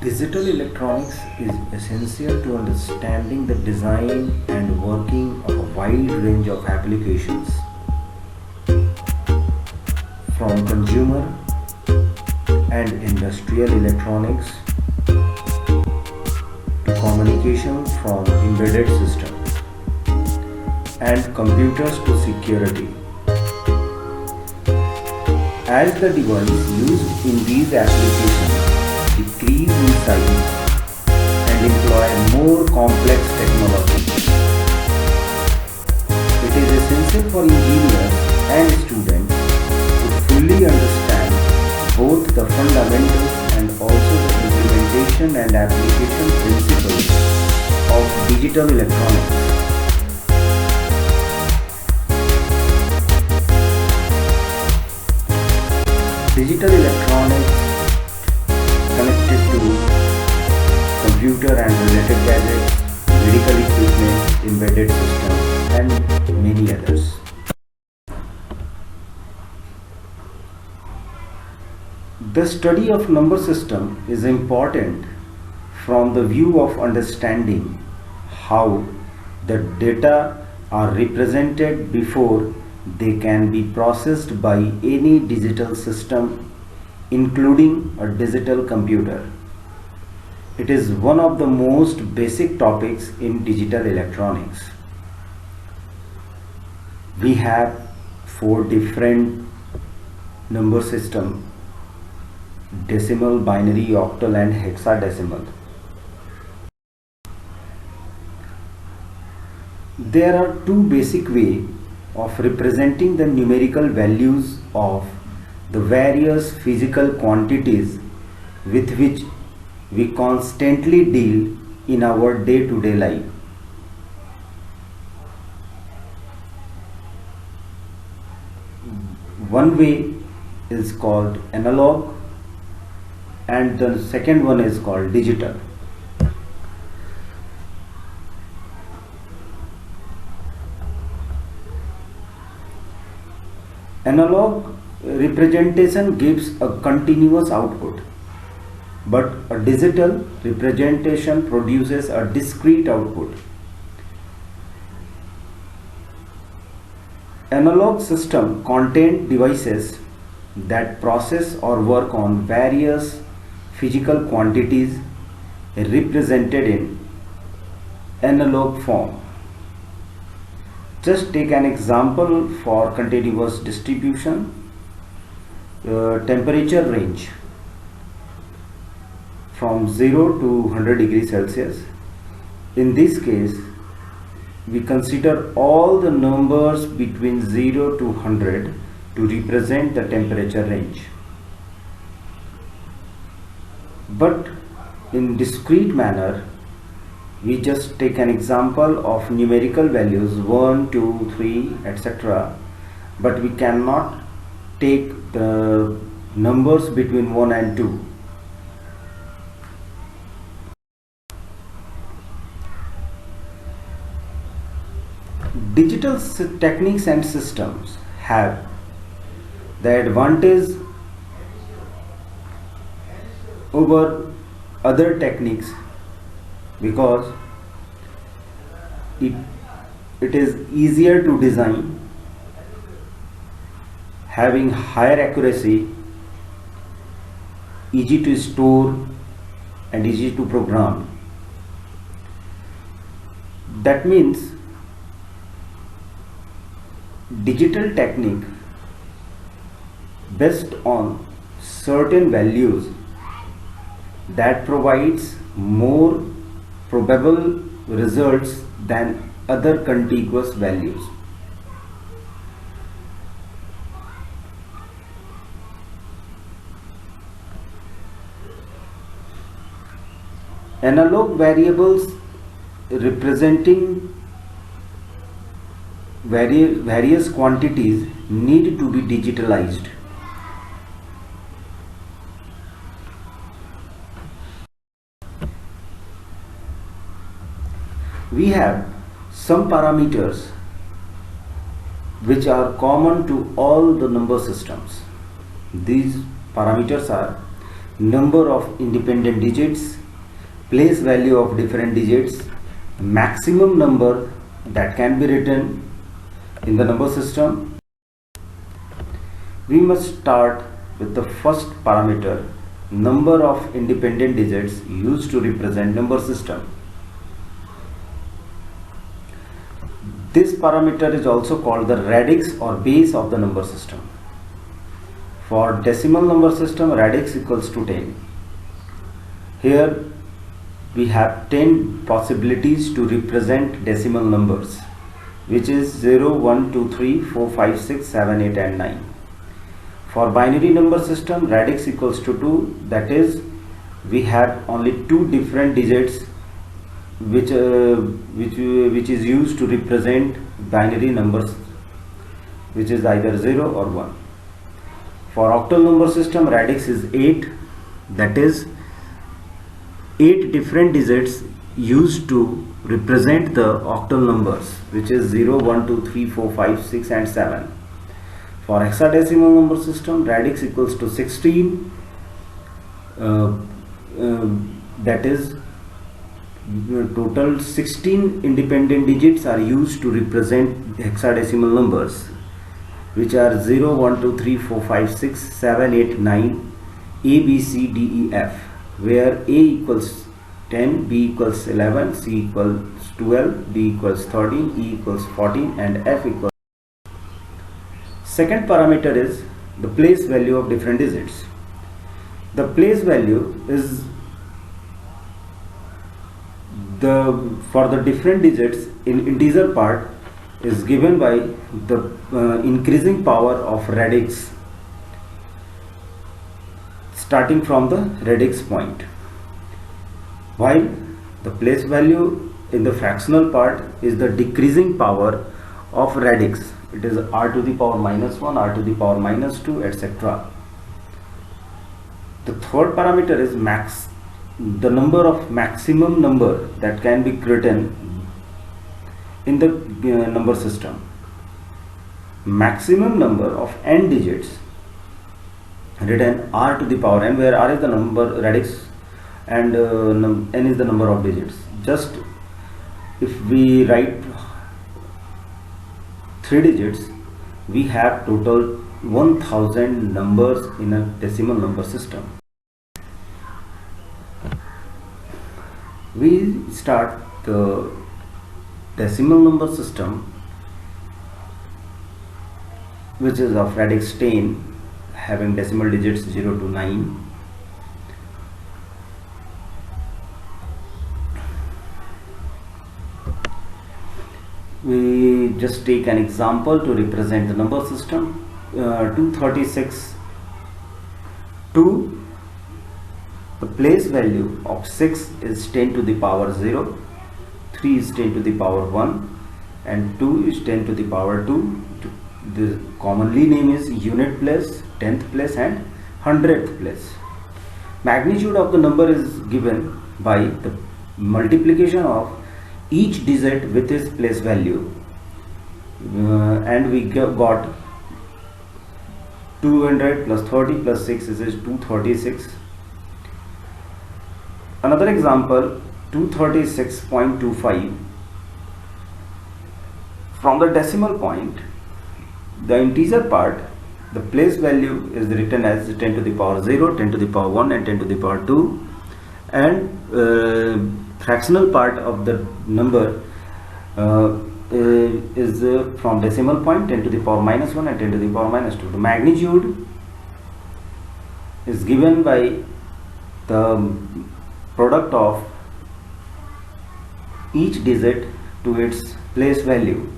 Digital electronics is essential to understanding the design and working of a wide range of applications, from consumer and industrial electronics to communication from embedded systems and computers to security. As the device used in these applications decrease in size and employ more complex technology, it is essential for engineers and students to fully understand both the fundamentals and also the implementation and application principles of digital electronics. Digital electronics connected to computer and related gadgets, medical equipment, embedded systems, and many others. The study of number system is important from the view of understanding how the data are represented before they can be processed by any digital system, including a digital computer. It is one of the most basic topics in digital electronics. We have four different number systems: decimal, binary, octal and hexadecimal. There are two basic ways of representing the numerical values of the various physical quantities with which we constantly deal in our day-to-day life. One way is called analog and the second one is called digital. Analog representation gives a continuous output, but a digital representation produces a discrete output. Analog system contain devices that process or work on various physical quantities represented in analog form. Just take an example for continuous distribution. Temperature range from 0 to 100 degrees Celsius. In this case, we consider all the numbers between 0 to 100 to represent the temperature range. But in discrete manner, we just take an example of numerical values 1, 2, 3, etc. But we cannot take the numbers between 1 and 2. Digital techniques and systems have the advantage over other techniques because it is easier to design, having higher accuracy, easy to store and easy to program. That means digital technique based on certain values that provides more probable results than other contiguous values. Analog variables representing various quantities need to be digitalized. We have some parameters which are common to all the number systems. These parameters are number of independent digits, place value of different digits, maximum number that can be written in the number system. We must start with the first parameter, number of independent digits used to represent number system. This parameter is also called the radix or base of the number system. For decimal number system, radix equals to 10. Here we have 10 possibilities to represent decimal numbers, which is 0, 1, 2, 3, 4, 5, 6, 7, 8 and 9. For binary number system, radix equals to 2, that is we have only two different digits which is used to represent binary numbers, which is either 0 or 1. For octal number system, radix is 8, that is 8 different digits used to represent the octal numbers, which is 0, 1, 2, 3, 4, 5, 6 and 7. For hexadecimal number system, radix equals to 16, that is total 16 independent digits are used to represent hexadecimal numbers, which are 0, 1, 2, 3, 4, 5, 6, 7, 8, 9, A, B, C, D, E, F, where A equals 10, B equals 11, C equals 12, D equals 13, E equals 14 and F equals. Second parameter is the place value of different digits. The place value is for the different digits in integer part is given by the increasing power of radix starting from the radix point, while the place value in the fractional part is the decreasing power of radix. It is r to the power minus 1, r to the power minus 2, etc. The third parameter is the number of maximum number that can be written in the number system. Maximum number of n digits written r to the power n, where r is the number radix and n is the number of digits. Just if we write 3 digits, we have total 1000 numbers in a decimal number system. We start the decimal number system, which is of radix 10, having decimal digits 0 to 9. We just take an example to represent the number system. 236 2. The place value of 6 is 10 to the power 0, 3 is 10 to the power 1 and 2 is 10 to the power 2. The commonly name is unit place, 10th place and 100th place. Magnitude of the number is given by the multiplication of each digit with its place value, and we got 200 plus 30 plus 6 is 236. Another example, 236.25. From the decimal point, the integer part, the place value is written as 10 to the power 0, 10 to the power 1 and 10 to the power 2, and fractional part of the number is from decimal point 10 to the power minus 1 and 10 to the power minus 2. The magnitude is given by the product of each digit to its place value.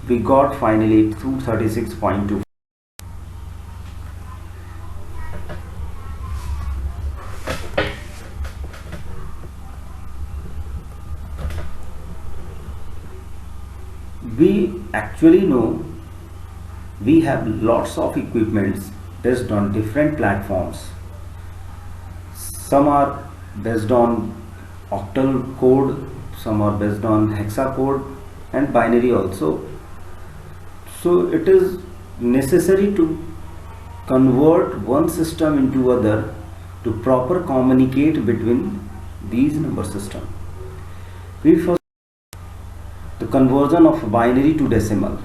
We got finally 236.2. We actually know we have lots of equipments based on different platforms. Some are based on octal code, some are based on hexa code and binary also. So it is necessary to convert one system into other to proper communicate between these number system. We first the conversion of binary to decimal.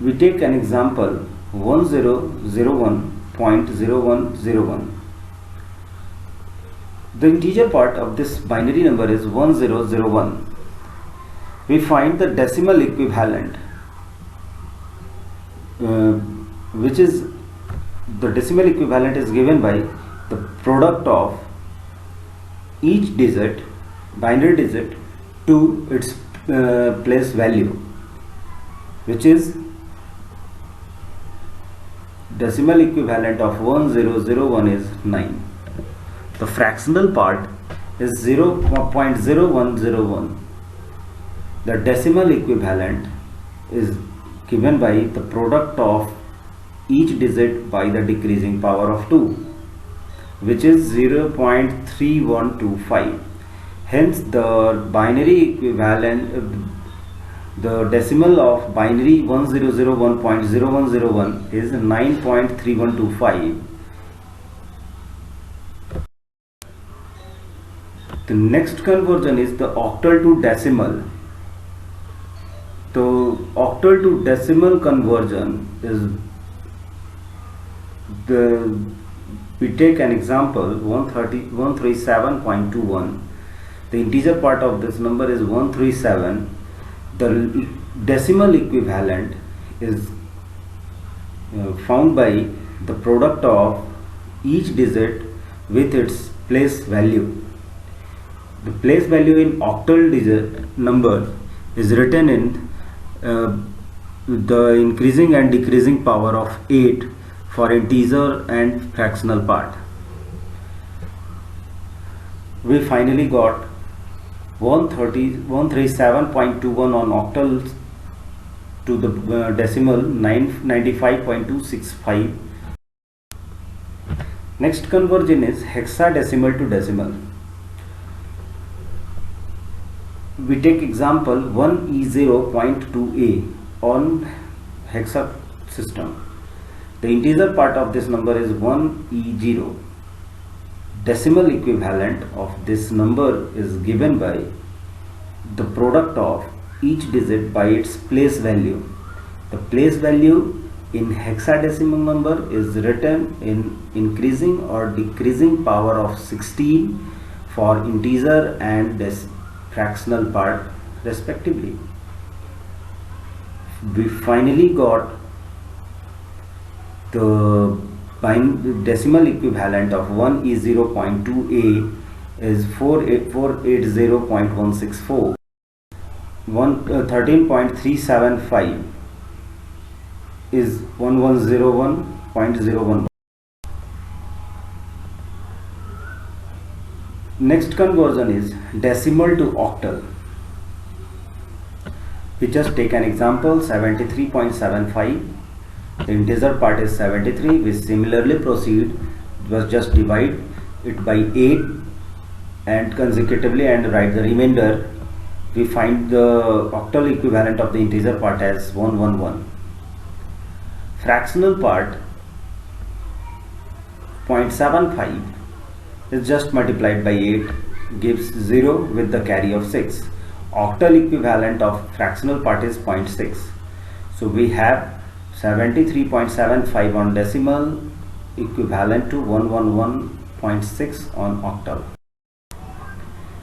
We take an example 1001.0101. The integer part of this binary number is 1001. We find the decimal equivalent, which is the decimal equivalent is given by the product of each digit, binary digit, to its place value, which is decimal equivalent of 1001 is 9. The fractional part is 0.0101. The decimal equivalent is given by the product of each digit by the decreasing power of 2, which is 0.3125. Hence the binary equivalent, the decimal of binary 1001.0101 is 9.3125. The next conversion is the octal to decimal. So octal to decimal conversion is we take an example 137.21. The integer part of this number is 137. The decimal equivalent is found by the product of each digit with its place value. The place value in octal digit number is written in the increasing and decreasing power of 8 for integer and fractional part. We finally got 137.21 on octals to the decimal 995.265. Next conversion is hexadecimal to decimal. We take example 1E0.2a on hexa system. The integer part of this number is 1E0. Decimal equivalent of this number is given by the product of each digit by its place value. The place value in hexadecimal number is written in increasing or decreasing power of 16 for integer and fractional part respectively. We finally got the decimal equivalent of 1E0.2a is 480.164. 13.375 is 1101.01. Next conversion is decimal to octal. We just take an example 73.75. The integer part is 73. We similarly proceed, just divide it by 8 and consecutively and write the remainder. We find the octal equivalent of the integer part as 111. Fractional part 0.75 is just multiplied by 8, gives 0 with the carry of 6. Octal equivalent of fractional part is 0.6. So we have 73.75 on decimal equivalent to 111.6 on octal.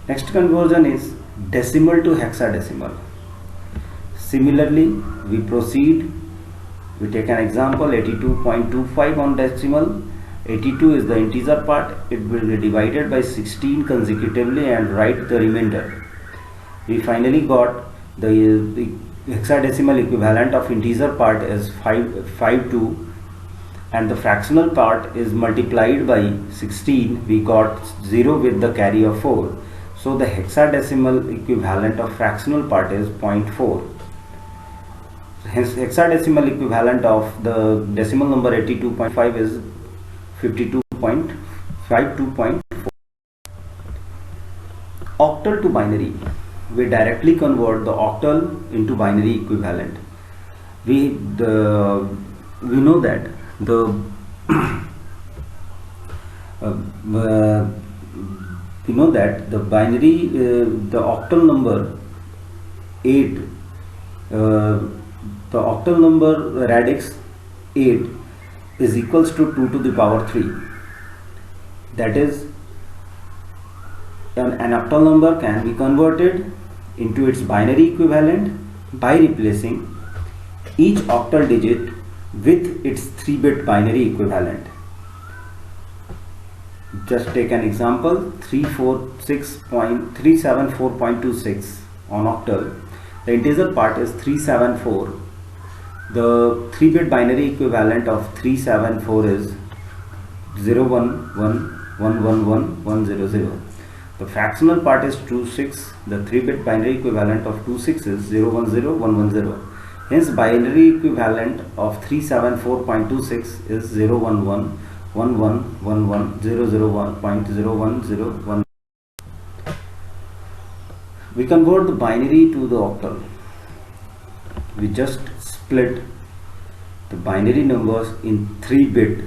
Next conversion is decimal to hexadecimal. Similarly, we proceed. We take an example 82.25 on decimal. 82 is the integer part. It will be divided by 16 consecutively and write the remainder. We finally got the hexadecimal equivalent of integer part is 52, and the fractional part is multiplied by 16. We got 0 with the carry of 4. So the hexadecimal equivalent of fractional part is 0.4. Hence hexadecimal equivalent of the decimal number 82.5 is 52.52.4. Octal to binary. We directly convert the octal into binary equivalent. We know that the binary the octal number 8 the octal number radix 8 is equals to 2 to the power 3. That is, an octal number can be converted into its binary equivalent by replacing each octal digit with its 3-bit binary equivalent. Just take an example 374.26 on octal. The integer part is 374. The 3-bit binary equivalent of 374 is 011111100. The fractional part is 26. The 3-bit binary equivalent of 26 is 010110. Hence binary equivalent of 374.26 is 011111001.0101. We convert the binary to the octal. We just split the binary numbers in 3-bit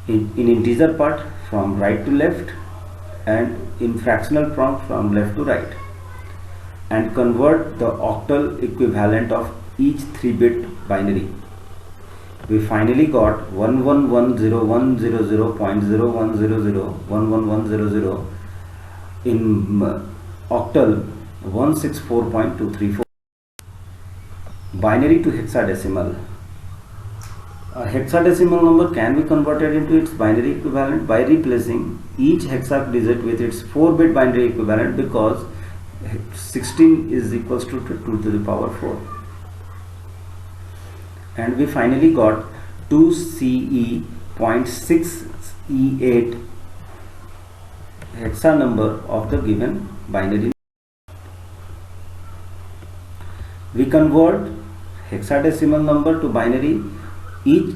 in integer part from right to left and in fractional from left to right, and convert the octal equivalent of each 3-bit binary. We finally got 110100.0100111100 in octal 164.234. Binary to hexadecimal. A hexadecimal number can be converted into its binary equivalent by replacing each hexa digit with its 4-bit binary equivalent, because 16 is equals to 2 to the power 4. And we finally got 2CE.6E8 hexa number of the given binary. We convert hexadecimal number to binary. Each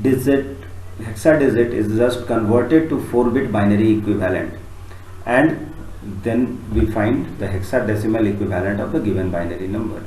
hexa digit is just converted to 4-bit binary equivalent, and then we find the hexadecimal equivalent of the given binary number.